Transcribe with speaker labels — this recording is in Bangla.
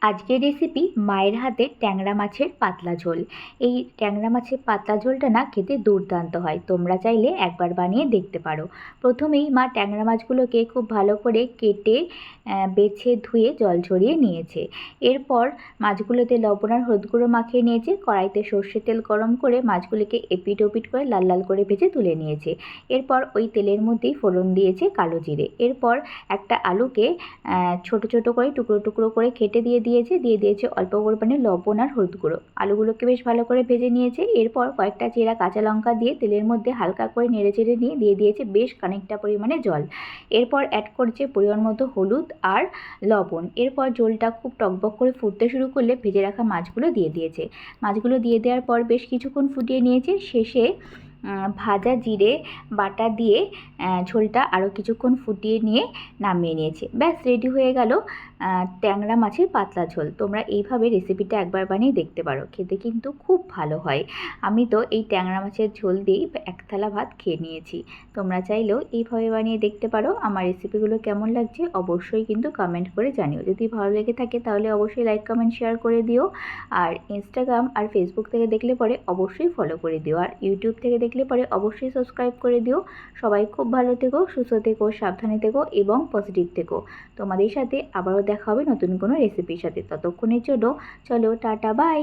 Speaker 1: আজকের রেসিপি মায়ের হাতে ট্যাংরা মাছের পাতলা ঝোল। এই ট্যাংরা মাছের পাতলা ঝোলটা না খেতে দুর্দান্ত হয়, তোমরা চাইলে একবার বানিয়ে দেখতে পারো। প্রথমেই মা ট্যাংরা মাছগুলোকে খুব ভালো করে কেটে বেছে ধুয়ে জল ঝরিয়ে নিয়েছে। এরপর মাছগুলোতে লবণ আর হলুদ গুঁড়ো মাখিয়ে নিয়েছে। কড়াইতে সর্ষের তেল গরম করে মাছগুলিকে এপিট ওপিট করে লাল লাল করে ভেজে তুলে নিয়েছে। এরপর ওই তেলের মধ্যেই ফোড়ন দিয়েছে কালো জিরে। এরপর একটা আলুকে ছোট ছোট করে টুকরো টুকরো করে কেটে দিয়ে দিয়েছে অল্প পরিমাণে লবণ আর হলুদ গুঁড়ো। আলুগুলোকে বেশ ভালো করে ভেজে নিয়েছে। এরপর কয়েকটা চেরা কাঁচা লঙ্কা দিয়ে তেলের মধ্যে হালকা করে নেড়ে চেড়ে নিয়ে দিয়েছে বেশ খানিকটা পরিমাণে জল। এরপর অ্যাড করছে পরিমাণ মতো হলুদ আর লবণ। এরপর ঝোলটা খুব টকবক করে ফুটতে শুরু করলে ভেজে রাখা মাছগুলো দিয়ে দিয়েছে। মাছগুলো দিয়ে দেওয়ার পর বেশ কিছুক্ষণ ফুটিয়ে নিয়েছে। শেষে ভাজা জিরে বাটা দিয়ে ঝোলটা আরও কিছুক্ষণ ফুটিয়ে নিয়ে নামিয়ে নিয়েছে। ব্যাস রেডি হয়ে গেল ট্যাংরা মাছের পাতলা ঝোল। তোমরা এইভাবে রেসিপিটা একবার বানিয়ে দেখতে পারো, খেতে কিন্তু খুব ভালো হয়। আমি তো এই ট্যাংরা মাছের ঝোল দিয়েই এক থালা ভাত খেয়ে নিয়েছি। তোমরা চাইলেও এইভাবে বানিয়ে দেখতে পারো। আমার রেসিপিগুলো কেমন লাগছে অবশ্যই কিন্তু কমেন্ট করে জানিও। যদি ভালো লেগে থাকে তাহলে অবশ্যই লাইক কমেন্ট শেয়ার করে দিও। আর ইনস্টাগ্রাম আর ফেসবুক থেকে দেখলে পরে অবশ্যই ফলো করে দিও। আর ইউটিউব থেকে দেখলে পরে অবশ্যই সাবস্ক্রাইব করে দিও। সবাই খুব ভালো থেকো, সুস্থ থেকো, সাবধানে থেকো এবং পজিটিভ থেকো। তোমাদের সাথে আবারও দেখা হবে নতুন কোনো রেসিপির সাথে। ততক্ষণের জন্য চলো টাটা বাই।